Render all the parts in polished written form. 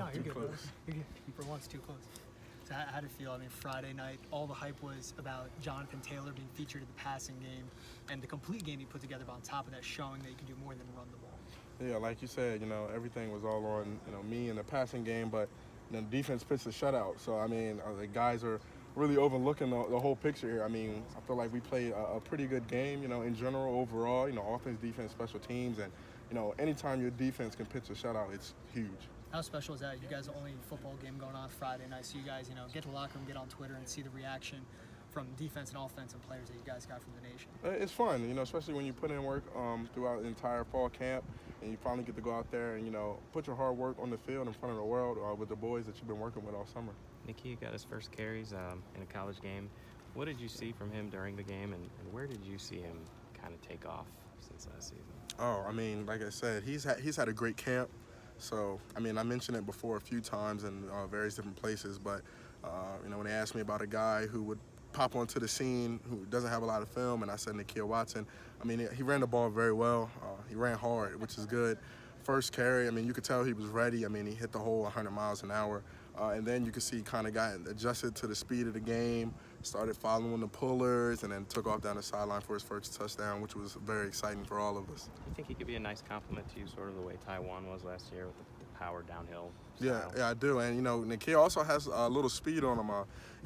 No, you're Too good, close. brother. You're good. For once, too close. So how did it feel? I mean, Friday night, all the hype was about Jonathan Taylor being featured in the passing game, and the complete game he put together. But on top of that, showing that you can do more than run the ball. Yeah, like you said, everything was all on, me in the passing game, but the defense pitched a shutout. So, I mean, the guys are really overlooking the whole picture here. I mean, I feel like we played a pretty good game, in general, overall, offense, defense, special teams. And, anytime your defense can pitch a shutout, it's huge. How special is that? You guys, the only football game going on Friday night, so you guys, get to the locker room, get on Twitter, and see the reaction from defense and offensive players that you guys got from the nation. It's fun, especially when you put in work throughout the entire fall camp, and you finally get to go out there and, put your hard work on the field in front of the world with the boys that you've been working with all summer. Nakia got his first carries in a college game. What did you see from him during the game, and where did you see him kind of take off since last season? Oh, I mean, like I said, he's had a great camp. So, I mean, I mentioned it before a few times in various different places, but, when they asked me about a guy who would pop onto the scene who doesn't have a lot of film, and I said Nakia Watson, I mean, he ran the ball very well. He ran hard, which is good. First carry, I mean, you could tell he was ready. I mean, he hit the hole 100 miles an hour. And then you could see he kind of got adjusted to the speed of the game, started following the pullers, and then took off down the sideline for his first touchdown, which was very exciting for all of us. You think he could be a nice compliment to you, sort of the way Taiwan was last year with the power downhill style? Yeah, I do. And, Nakia also has a little speed on him.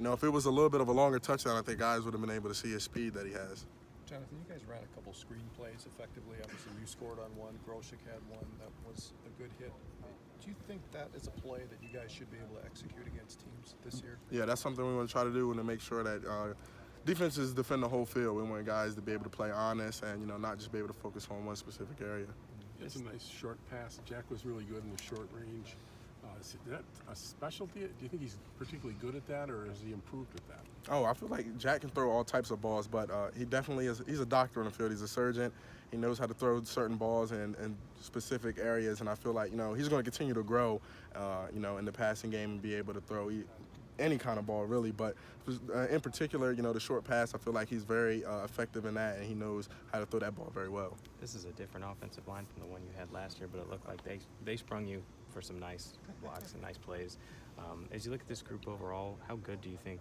If it was a little bit of a longer touchdown, I think guys would have been able to see his speed that he has. Jonathan, you guys ran a couple screen plays effectively. Obviously, you scored on one. Groshek had one that was a good hit. Do you think that is a play that you guys should be able to execute against teams this year? Yeah, that's something we want to try to do and to make sure that defenses defend the whole field. We want guys to be able to play honest and, not just be able to focus on one specific area. It's a nice short pass. Jack was really good in the short range. Is that a specialty? Do you think he's particularly good at that, or has he improved at that? Oh, I feel like Jack can throw all types of balls, but he definitely is. He's a doctor on the field. He's a surgeon. He knows how to throw certain balls in specific areas, and I feel like he's going to continue to grow, in the passing game and be able to throw any kind of ball really. But in particular, the short pass, I feel like he's very effective in that, and he knows how to throw that ball very well. This is a different offensive line from the one you had last year, but it looked like they sprung you for some nice blocks and nice plays. As you look at this group overall, how good do you think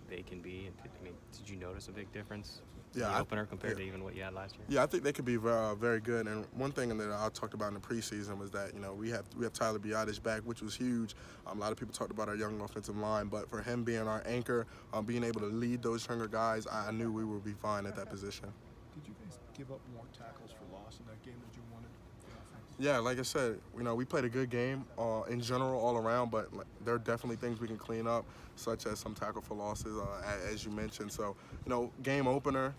they can be? I mean, did you notice a big difference in the opener compared to even what you had last year? Yeah, I think they could be very good. And one thing that I talked about in the preseason was that we have Tyler Biadasz back, which was huge. A lot of people talked about our young offensive line, but for him being our anchor, being able to lead those younger guys, I knew we would be fine at that position. Did you guys give up more tackles for loss in that game than you wanted? Yeah, like I said, we played a good game in general all around, but there are definitely things we can clean up, such as some tackle for losses, as you mentioned. So, game opener,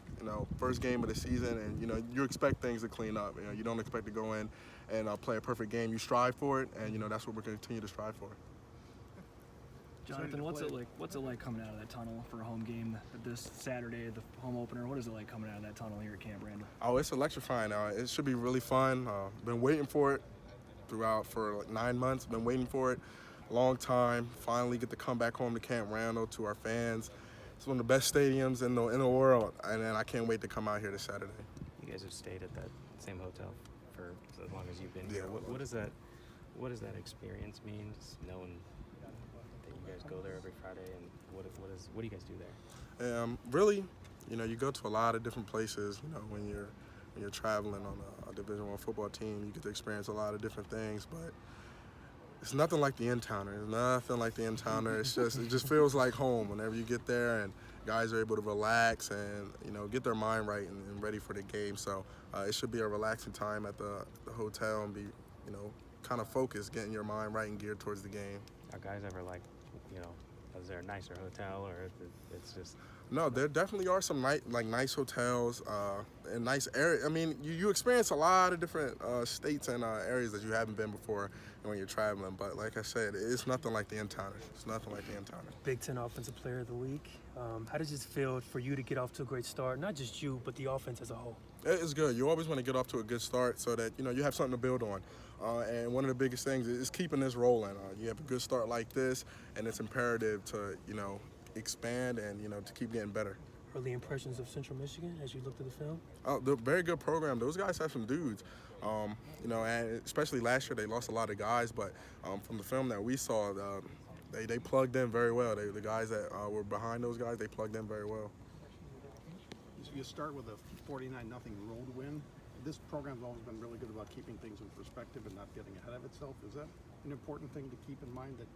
first game of the season, and, you expect things to clean up. You don't expect to go in and play a perfect game. You strive for it, and, that's what we're going to continue to strive for. Jonathan, what's it like coming out of that tunnel for a home game this Saturday, the home opener? What is it like coming out of that tunnel here at Camp Randall? Oh, it's electrifying. It should be really fun. Been waiting for it for like 9 months. Been waiting for it a long time. Finally get to come back home to Camp Randall to our fans. It's one of the best stadiums in the world, and I can't wait to come out here this Saturday. You guys have stayed at that same hotel for as long as you've been here. Yeah. What does that experience mean? Just knowing that you guys go there every Friday, and what do you guys do there? Really, you go to a lot of different places. When you're traveling on a Division I football team, you get to experience a lot of different things. But it's nothing like the in-towner. It's nothing like the in-towner. It just feels like home whenever you get there, and guys are able to relax and get their mind right and ready for the game. So it should be a relaxing time at the hotel and be kind of focused, getting your mind right and geared towards the game. Are guys ever like, is there a nicer hotel, or it's just? No, there definitely are some nice hotels and nice areas. I mean, you experience a lot of different states and areas that you haven't been before when you're traveling. But like I said, it's nothing like the in-towner. It's nothing like the in-towner. Big Ten Offensive Player of the Week. How does it feel for you to get off to a great start? Not just you, but the offense as a whole. It's good. You always want to get off to a good start so that you have something to build on. And one of the biggest things is keeping this rolling. You have a good start like this, and it's imperative to expand and to keep getting better. early impressions of Central Michigan as you looked at the film? Oh, they're a very good program. Those guys have some dudes. You know, and especially last year they lost a lot of guys, but from the film that we saw, they plugged in very well. The guys that were behind those guys, they plugged in very well. You start with a 49-0 road win. This program's always been really good about keeping things in perspective and not getting ahead of itself. Is that an important thing to keep in mind, that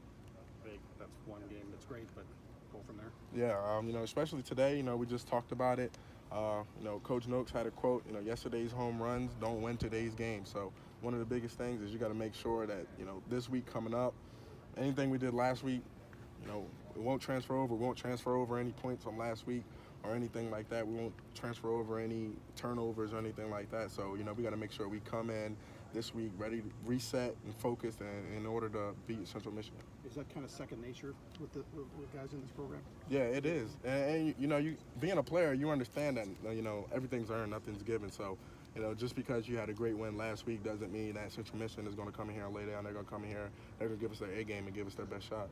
hey, that's one game, that's great, but go from there? Yeah, you know, especially today, you know, we just talked about it. You know, Coach Noakes had a quote, you know, yesterday's home runs don't win today's game. So one of the biggest things is you got to make sure that, you know, this week coming up, anything we did last week, you know, it won't transfer over. We won't transfer over any points from last week or anything like that. We won't transfer over any turnovers or anything like that. So, you know, we got to make sure we come in this week ready to reset and focus in order to beat Central Michigan. Is that kind of second nature with guys in this program? Yeah, it is. And you know, you being a player, you understand that, you know, everything's earned, nothing's given. So, you know, just because you had a great win last week doesn't mean that Central Michigan is going to come in here and lay down. They're going to come in here, they're going to give us their A game and give us their best shot.